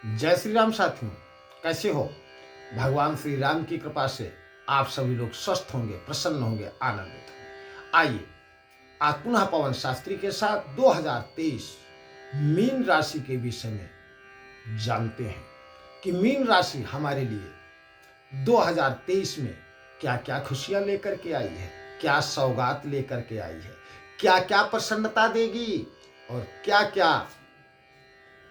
जय श्री राम साथियों, कैसे हो। भगवान श्री राम की कृपा से आप सभी लोग स्वस्थ होंगे, प्रसन्न होंगे, आनंदित होंगे। आइए आज पुनः पवन शास्त्री के साथ 2023 मीन राशि के विषय में जानते हैं कि मीन राशि हमारे लिए 2023 में क्या क्या खुशियां लेकर के आई है, क्या सौगात लेकर के आई है, क्या क्या प्रसन्नता देगी और क्या क्या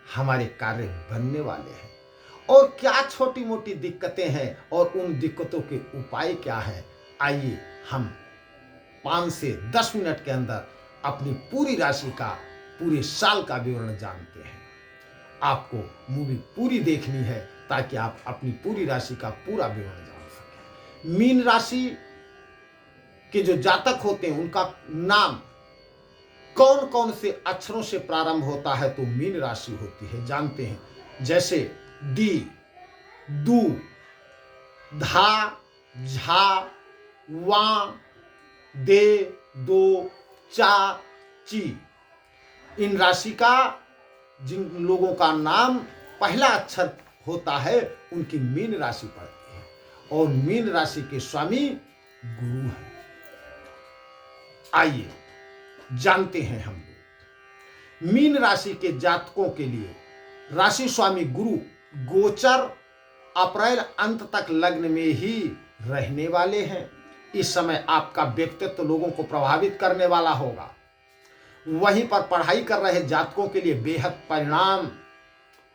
हमारे कार्य बनने वाले हैं और क्या छोटी मोटी दिक्कतें हैं और उन दिक्कतों के उपाय क्या हैं। आइए हम 5 से 10 मिनट के अंदर अपनी पूरी राशि का, पूरे साल का विवरण जानते हैं। आपको मूवी पूरी देखनी है ताकि आप अपनी पूरी राशि का पूरा विवरण जान सकें। मीन राशि के जो जातक होते हैं उनका नाम कौन कौन से अक्षरों से प्रारंभ होता है तो मीन राशि होती है, जानते हैं। जैसे डी, दू, धा, झा, वा, दे, दो, चा, ची। इन राशि का जिन लोगों का नाम पहला अक्षर होता है उनकी मीन राशि पड़ती है और मीन राशि के स्वामी गुरु हैं। आइए जानते हैं हम लोग मीन राशि के जातकों के लिए राशि स्वामी गुरु गोचर अप्रैल अंत तक लग्न में ही रहने वाले हैं। इस समय आपका व्यक्तित्व लोगों को प्रभावित करने वाला होगा। वहीं पर पढ़ाई कर रहे जातकों के लिए बेहद परिणाम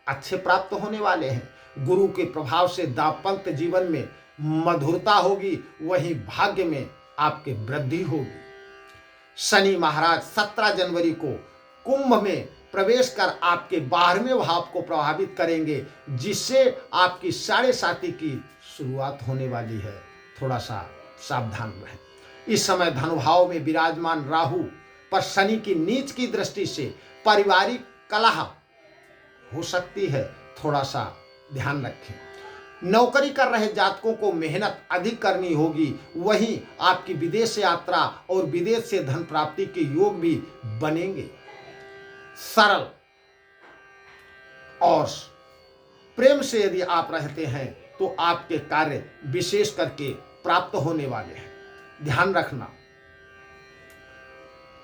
अच्छे प्राप्त होने वाले हैं। गुरु के प्रभाव से दाम्पत्य जीवन में मधुरता होगी, वहीं भाग्य में आपके वृद्धि होगी। शनि महाराज 17 जनवरी को कुंभ में प्रवेश कर आपके 12वें भाव को प्रभावित करेंगे, जिससे आपकी 7.5 की शुरुआत होने वाली है। थोड़ा सा सावधान रहें। इस समय धनुभाव में विराजमान राहु पर शनि की नीच की दृष्टि से पारिवारिक कलह हो सकती है, थोड़ा सा ध्यान रखें। नौकरी कर रहे जातकों को मेहनत अधिक करनी होगी, वहीं आपकी विदेश यात्रा और विदेश से धन प्राप्ति के योग भी बनेंगे। सरल और प्रेम से यदि आप रहते हैं तो आपके कार्य विशेष करके प्राप्त होने वाले हैं। ध्यान रखना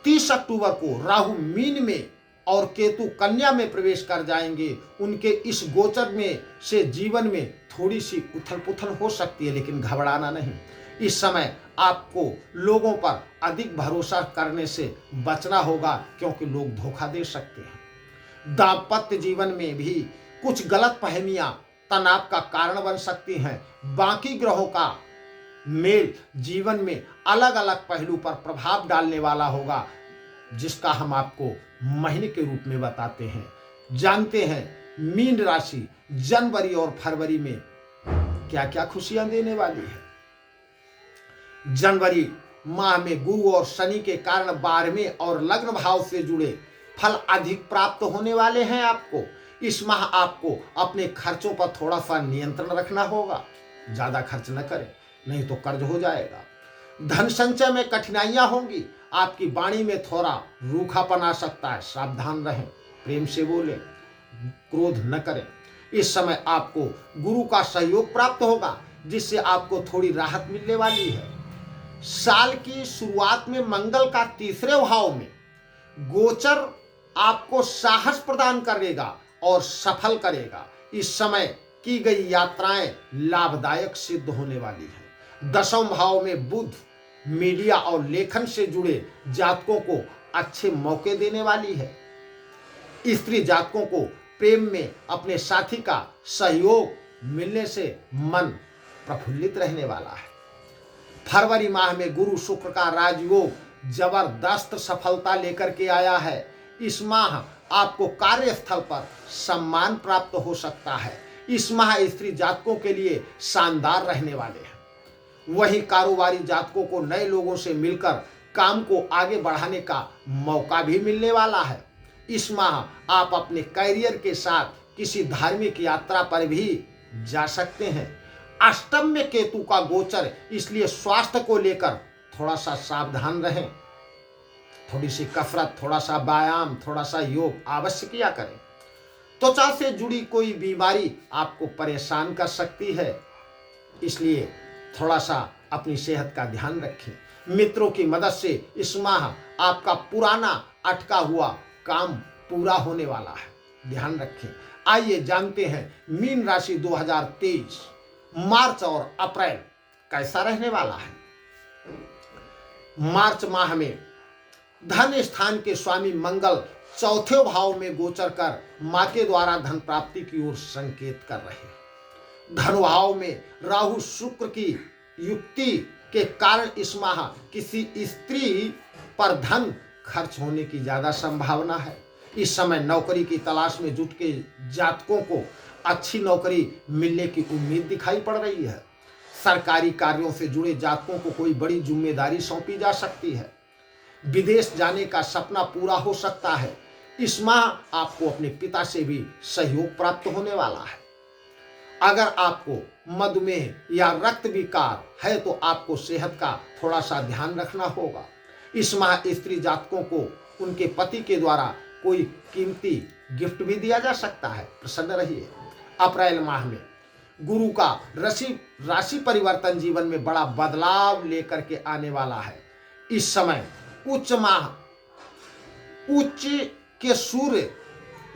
30 अक्टूबर को राहु मीन में और केतु कन्या में प्रवेश कर जाएंगे। उनके इस गोचर में से जीवन में थोड़ी सी उथल पुथल हो सकती है, लेकिन घबराना नहीं। इस समय आपको लोगों पर अधिक भरोसा करने से बचना होगा, क्योंकि लोग धोखा दे सकते हैं। दाम्पत्य जीवन में भी कुछ गलत फहमियां तनाव का कारण बन सकती हैं। बाकी ग्रहों का मेल जीवन में अलग अलग पहलू पर प्रभाव डालने वाला होगा, जिसका हम आपको महीने के रूप में बताते हैं। जानते हैं मीन राशि जनवरी और फरवरी में क्या क्या खुशियां देने वाली है। जनवरी माह में गुरु और शनि के कारण 12वें और लग्न भाव से जुड़े फल अधिक प्राप्त होने वाले हैं आपको। इस माह आपको अपने खर्चों पर थोड़ा सा नियंत्रण रखना होगा। ज्यादा खर्च न करें, नहीं तो कर्ज हो जाएगा। धन संचय में कठिनाइयां होंगी। आपकी वाणी में थोड़ा रूखापन आ सकता है, सावधान रहें। प्रेम से बोलें, क्रोध न करें। इस समय आपको गुरु का सहयोग प्राप्त होगा, जिससे आपको थोड़ी राहत मिलने वाली है। साल की शुरुआत में मंगल का 3रे भाव में गोचर आपको साहस प्रदान करेगा और सफल करेगा। इस समय की गई यात्राएं लाभदायक सिद्ध होने वाली है। 10वें भाव में बुध मीडिया और लेखन से जुड़े जातकों को अच्छे मौके देने वाली है। स्त्री जातकों को प्रेम में अपने साथी का सहयोग मिलने से मन प्रफुल्लित रहने वाला है। फरवरी माह में गुरु शुक्र का राजयोग जबरदस्त सफलता लेकर के आया है। इस माह आपको कार्यस्थल पर सम्मान प्राप्त हो सकता है। इस माह स्त्री जातकों के लिए शानदार रहने वाले हैं। वहीं कारोबारी जातकों को नए लोगों से मिलकर काम को आगे बढ़ाने का मौका भी मिलने वाला है। इस माह आप अपने करियर के साथ किसी धार्मिक यात्रा पर भी जा सकते हैं। अष्टम में केतु का गोचर, इसलिए स्वास्थ्य को लेकर थोड़ा सा सावधान रहें। थोड़ी सी कसरत, थोड़ा सा व्यायाम, थोड़ा सा योग अवश्य किया करें। त्वचा से जुड़ी कोई बीमारी आपको परेशान कर सकती है, इसलिए थोड़ा सा अपनी सेहत का ध्यान रखें। मित्रों की मदद से इस माह आपका पुराना अटका हुआ काम पूरा होने वाला है, ध्यान रखें। आइए जानते हैं मीन राशि 2023 मार्च और अप्रैल कैसा रहने वाला है। मार्च माह में धन स्थान के स्वामी मंगल चौथे भाव में गोचर कर मां के द्वारा धन प्राप्ति की ओर संकेत कर रहे हैं। धन भाव में राहु शुक्र की युक्ति के कारण इस माह किसी स्त्री पर धन खर्च होने की ज्यादा संभावना है। इस समय नौकरी की तलाश में जुट के जातकों को अच्छी नौकरी मिलने की उम्मीद दिखाई पड़ रही है। सरकारी कार्यों से जुड़े जातकों को कोई बड़ी जिम्मेदारी सौंपी जा सकती है। विदेश जाने का सपना पूरा हो सकता है। इस माह आपको अपने पिता से भी सहयोग प्राप्त होने वाला है। अगर आपको मधुमेह या रक्त विकार है तो आपको सेहत का थोड़ा सा ध्यान रखना होगा। इस माह स्त्री जातकों को उनके पति के द्वारा कोई कीमती गिफ्ट भी दिया जा सकता है, प्रसन्न रहिए। अप्रैल माह में गुरु का राशि परिवर्तन जीवन में बड़ा बदलाव लेकर के आने वाला है। इस समय उच्च के सूर्य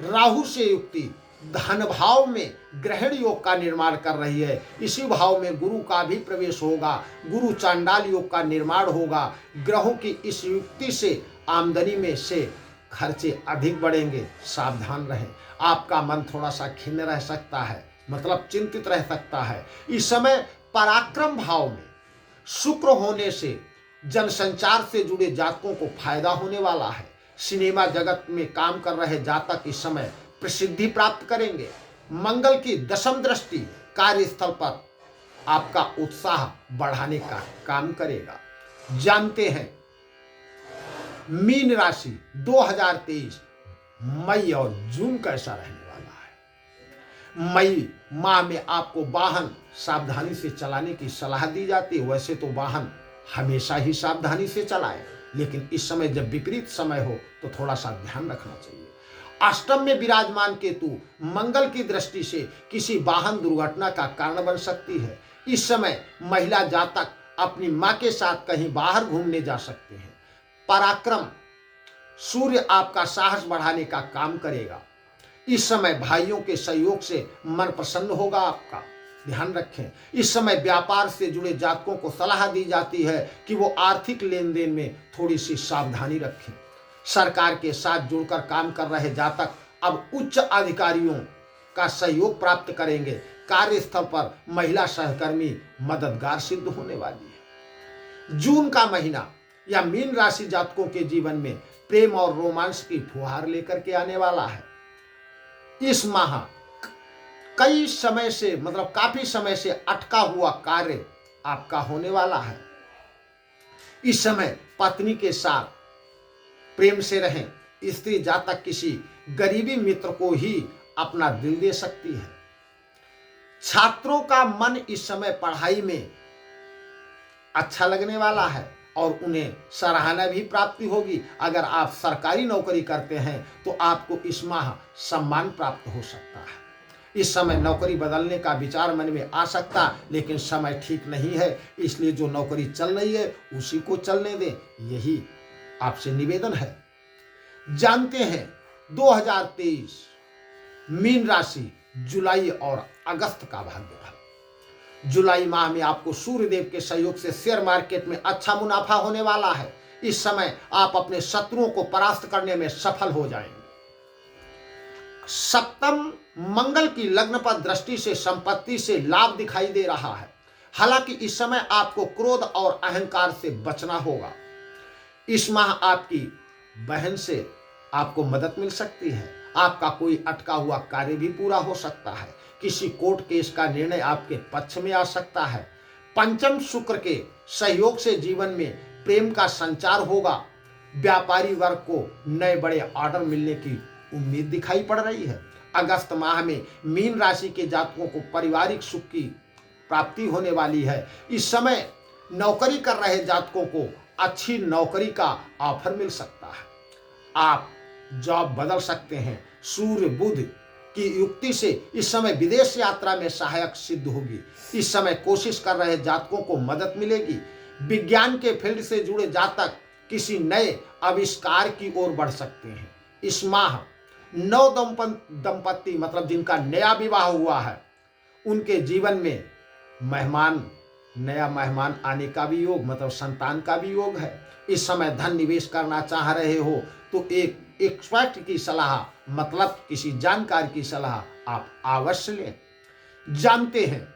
राहु से युक्ति धन भाव में ग्रहण योग का निर्माण कर रही है। इसी भाव में गुरु का भी प्रवेश होगा। गुरु चांडाल योग का निर्माण होगा। ग्रहों की इस युक्ति से आमदनी में से खर्चे अधिक बढ़ेंगे, सावधान रहें। आपका मन थोड़ा सा खिन्न रह सकता है, मतलब चिंतित रह सकता है। इस समय पराक्रम भाव में शुक्र होने से जनसंचार से जुड़े जातकों को फायदा होने वाला है। सिनेमा जगत में काम कर रहे जातक इस समय प्रसिद्धि प्राप्त करेंगे। मंगल की दशम दृष्टि कार्यस्थल पर आपका उत्साह बढ़ाने का काम करेगा। जानते हैं मीन राशि 2023 मई और जून कैसा रहने वाला है। मई माह में आपको वाहन सावधानी से चलाने की सलाह दी जाती है। वैसे तो वाहन हमेशा ही सावधानी से चलाएं, लेकिन इस समय जब विपरीत समय हो तो थोड़ा सा ध्यान रखना चाहिए। अष्टम में विराजमान केतु मंगल की दृष्टि से किसी वाहन दुर्घटना का कारण बन सकती है। इस समय महिला जातक अपनी मां के साथ कहीं बाहर घूमने जा सकते हैं। पराक्रम सूर्य आपका साहस बढ़ाने का काम करेगा। इस समय भाइयों के सहयोग से मन प्रसन्न होगा आपका, ध्यान रखें। इस समय व्यापार से जुड़े जातकों को सलाह दी जाती है कि वो आर्थिक लेन देन में थोड़ी सी सावधानी रखें। सरकार के साथ जुड़कर काम कर रहे जातक अब उच्च अधिकारियों का सहयोग प्राप्त करेंगे। कार्यस्थल पर महिला सहकर्मी मददगार सिद्ध होने वाली है। जून का महीना या मीन राशि जातकों के जीवन में प्रेम और रोमांस की फुहार लेकर के आने वाला है। इस माह कई समय से मतलब काफी समय से अटका हुआ कार्य आपका होने वाला है। इस समय पत्नी के साथ प्रेम से रहें। स्त्री जातक किसी गरीबी मित्र को ही अपना दिल दे सकती है। छात्रों का मन इस समय पढ़ाई में अच्छा लगने वाला है और उन्हें सराहना भी प्राप्ति होगी। अगर आप सरकारी नौकरी करते हैं तो आपको इस माह सम्मान प्राप्त हो सकता है। इस समय नौकरी बदलने का विचार मन में आ सकता, लेकिन समय ठीक नहीं है, इसलिए जो नौकरी चल रही है उसी को चलने दें, यही आपसे निवेदन है। जानते हैं 2023 मीन राशि जुलाई और अगस्त का भाग्यफल। जुलाई माह में आपको सूर्यदेव के सहयोग से शेयर मार्केट में अच्छा मुनाफा होने वाला है। इस समय आप अपने शत्रुओं को परास्त करने में सफल हो जाएंगे। सप्तम मंगल की लग्न पर दृष्टि से संपत्ति से लाभ दिखाई दे रहा है। हालांकि इस समय आपको क्रोध और अहंकार से बचना होगा। इस माह आपकी बहन से आपको मदद मिल सकती है। आपका कोई अटका हुआ कार्य भी पूरा हो सकता है। किसी कोर्ट केस का निर्णय आपके पक्ष में आ सकता है। पंचम शुक्र के सहयोग से जीवन में प्रेम का संचार होगा। व्यापारी वर्ग को नए बड़े ऑर्डर मिलने की उम्मीद दिखाई पड़ रही है। अगस्त माह में मीन राशि के जातकों को पारिवारिक सुख की प्राप्ति होने वाली है। इस समय नौकरी कर रहे जातकों को अच्छी नौकरी का ऑफर मिल सकता है। आप जॉब बदल सकते हैं। सूर्य बुध की युक्ति से इस समय विदेश यात्रा में सहायक सिद्ध होगी। इस समय कोशिश कर रहे जातकों को मदद मिलेगी। विज्ञान के फील्ड से जुड़े जातक किसी नए आविष्कार की ओर बढ़ सकते हैं। इस माह नव दंपत्ति मतलब जिनका नया विवाह हुआ है, उनके जीवन में नया मेहमान आने का भी योग मतलब संतान का भी योग है। इस समय धन निवेश करना चाह रहे हो तो एक एक्सपर्ट की सलाह मतलब किसी जानकार की सलाह आप अवश्य लें। जानते हैं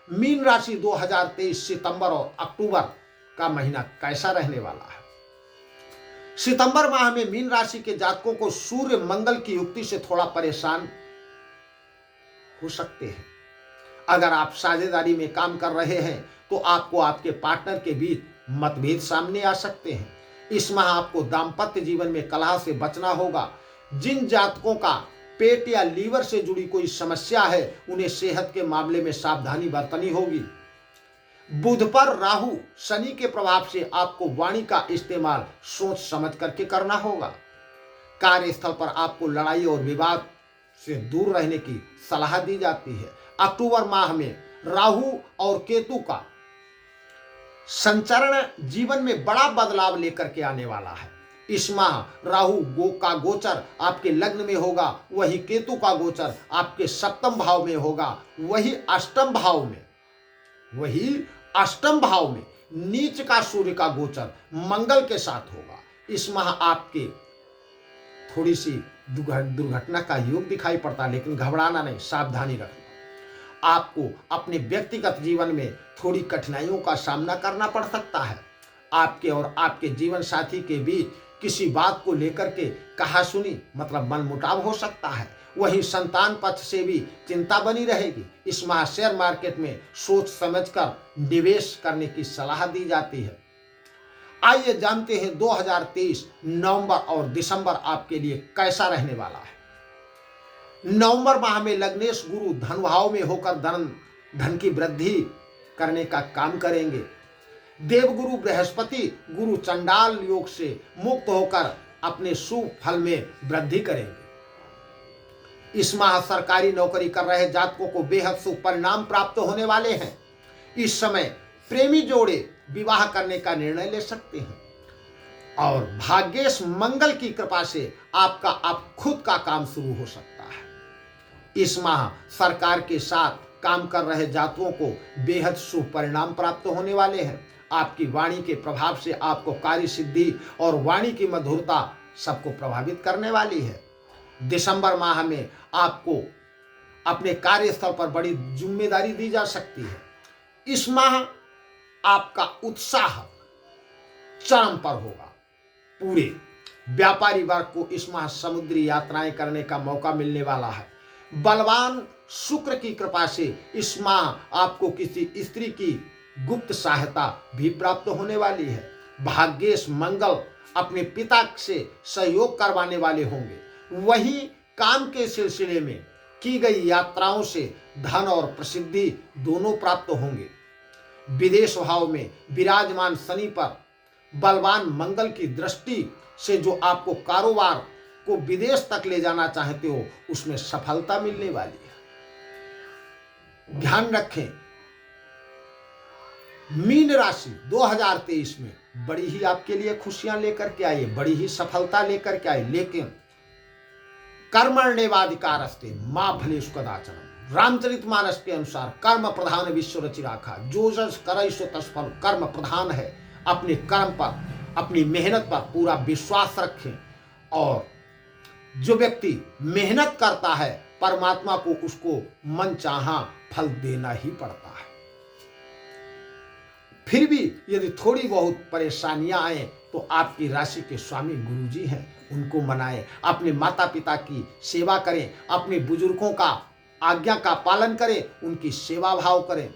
मीन राशि 2023 सितंबर और अक्टूबर का महीना कैसा रहने वाला है। सितंबर माह में मीन राशि के जातकों को सूर्य मंगल की युक्ति से थोड़ा परेशान हो सकते हैं। अगर आप साझेदारी में काम कर रहे हैं तो आपको आपके पार्टनर के बीच मतभेद सामने आ सकते हैं। इस माह आपको दाम्पत्य जीवन में कलह से बचना होगा। जिन जातकों का पेट या लीवर से जुड़ी कोई समस्या है उन्हें सेहत के मामले में सावधानी बरतनी होगी। बुध पर राहु शनि के प्रभाव से आपको वाणी का इस्तेमाल सोच समझ करके करना होगा। कार्यस्थल पर आपको लड़ाई और विवाद से दूर रहने की सलाह दी जाती है। अक्टूबर माह में राहु और केतु का संचरण जीवन में बड़ा बदलाव लेकर के आने वाला है। इस माह राहु का गोचर आपके लग्न में होगा, वही केतु का गोचर आपके सप्तम भाव में होगा, वही अष्टम भाव में नीच का सूर्य का गोचर मंगल के साथ होगा। इस माह आपके थोड़ी सी दुर्घटना का योग दिखाई पड़ता है, लेकिन घबराना नहीं, सावधानी रखना। आपको अपने व्यक्तिगत जीवन में थोड़ी कठिनाइयों का सामना करना पड़ सकता है। आपके और आपके जीवन साथी के बीच किसी बात को लेकर के कहासुनी मतलब मनमुटाव हो सकता है। वहीं संतान पक्ष से भी चिंता बनी रहेगी। इस माह शेयर मार्केट में सोच समझकर निवेश करने की सलाह दी जाती है। आइए जानते हैं 2023 नवंबर और दिसंबर आपके लिए कैसा रहने वाला है। नवंबर माह में लग्नेश गुरु धन भाव में होकर धन की वृद्धि करने का काम करेंगे। देवगुरु बृहस्पति गुरु चंडाल योग से मुक्त होकर अपने शुभ फल में वृद्धि करेंगे। इस माह सरकारी नौकरी कर रहे जातकों को बेहद शुभ परिणाम प्राप्त होने वाले हैं। इस समय प्रेमी जोड़े विवाह करने का निर्णय ले सकते हैं और भाग्येश मंगल की कृपा से आप खुद का काम शुरू हो सकता है। इस माह सरकार के साथ काम कर रहे जातकों को बेहद शुभ परिणाम प्राप्त होने वाले हैं। आपकी वाणी के प्रभाव से आपको कार्य सिद्धि और वाणी की मधुरता सबको प्रभावित करने वाली है। दिसंबर माह में आपको अपने कार्यस्थल पर बड़ी जिम्मेदारी दी जा सकती है। इस माह आपका उत्साह चरम पर होगा। पूरे व्यापारी वर्ग को इस माह समुद्री यात्राएं करने का मौका मिलने वाला है। बलवान शुक्र की कृपा से इस माह आपको किसी स्त्री की गुप्त सहायता भी प्राप्त होने वाली है। भाग्येश मंगल अपने पिता से सहयोग करवाने वाले होंगे। वहीं काम के सिलसिले में की गई यात्राओं से धन और प्रसिद्धि दोनों प्राप्त होंगे। विदेश भाव में विराजमान शनि पर बलवान मंगल की दृष्टि से जो आपको कारोबार को विदेश तक ले जाना चाहते हो उसमें सफलता मिलने वाली है। ध्यान रखें, मीन राशि 2023 में बड़ी ही आपके लिए खुशियां लेकर के आई, बड़ी ही सफलता लेकर के आई, लेकिन कर्मण्येवाधिकारस्ते मां फलेषु कदाचन। रामचरितमानस के अनुसार कर्म प्रधान विश्व रचि राखा, जो जस करई सो तस फल। कर्म प्रधान है। अपने कर्म पर, अपनी मेहनत पर पूरा विश्वास रखें और जो व्यक्ति मेहनत करता है परमात्मा को उसको मनचाहा फल देना ही पड़ता है। फिर भी यदि थोड़ी बहुत परेशानियां आए तो आपकी राशि के स्वामी गुरुजी हैं, उनको मनाएं। अपने माता पिता की सेवा करें, अपने बुजुर्गों का आज्ञा का पालन करें, उनकी सेवा भाव करें।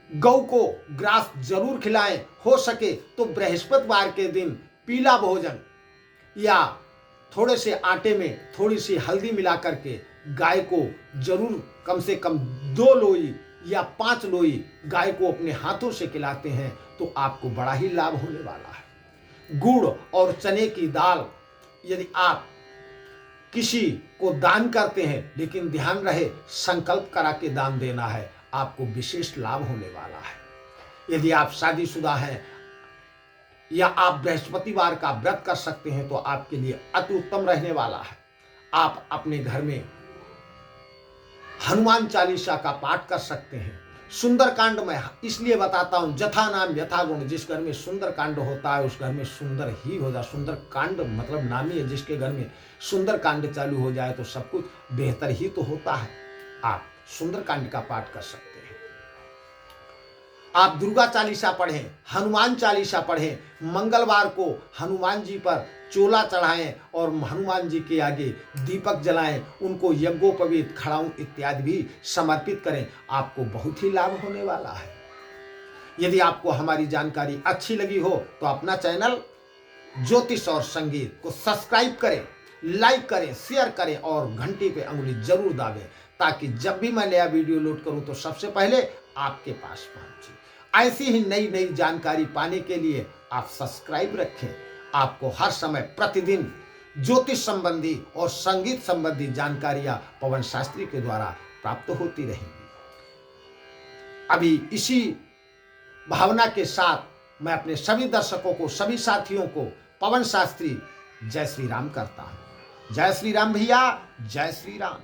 गौ को ग्रास जरूर खिलाएं। हो सके तो बृहस्पतिवार के दिन पीला भोजन या थोड़े से आटे में थोड़ी सी हल्दी मिला करके गाय को जरूर कम से कम 2 लोई या 5 लोई गाय को अपने हाथों से खिलाते हैं तो आपको बड़ा ही लाभ होने वाला है। गुड़ और चने की दाल यदि आप किसी को दान करते हैं, लेकिन ध्यान रहे संकल्प करा के दान देना है, आपको विशेष लाभ होने वाला है। यदि आप शादीशुदा हैं या आप बृहस्पतिवार का व्रत कर सकते हैं तो आपके लिए अति उत्तम रहने वाला है। आप अपने घर में हनुमान चालीसा का पाठ कर सकते हैं। सुंदरकांड में इसलिए बताता हूं, जथा नाम यथा गुण, जिस घर में सुंदरकांड होता है उस घर में सुंदर ही हो जाए। सुंदरकांड मतलब नाम ही है, जिसके घर में सुंदरकांड चालू हो जाए तो सब कुछ बेहतर ही तो होता है। आप सुंदरकांड का पाठ कर सकते हैं। आप दुर्गा चालीसा पढ़ें, हनुमान चालीसा पढ़ें, मंगलवार को हनुमान जी पर चोला चढ़ाएं और हनुमान जी के आगे दीपक जलाएं, उनको यज्ञोपवीत खड़ाऊं इत्यादि भी समर्पित करें, आपको बहुत ही लाभ होने वाला है। यदि आपको हमारी जानकारी अच्छी लगी हो तो अपना चैनल ज्योतिष और संगीत को सब्सक्राइब करें, लाइक करें, शेयर करें और घंटी पे अंगुली जरूर दाबें, ताकि जब भी मैं नया वीडियो लोड करूं तो सबसे पहले आपके पास पहुंचे। ऐसी ही नई नई जानकारी पाने के लिए आप सब्सक्राइब रखें। आपको हर समय प्रतिदिन ज्योतिष संबंधी और संगीत संबंधी जानकारियां पवन शास्त्री के द्वारा प्राप्त होती रहेंगी। अभी इसी भावना के साथ मैं अपने सभी दर्शकों को, सभी साथियों को पवन शास्त्री जय श्री राम करता हूं। जय श्री राम भैया, जय श्री राम।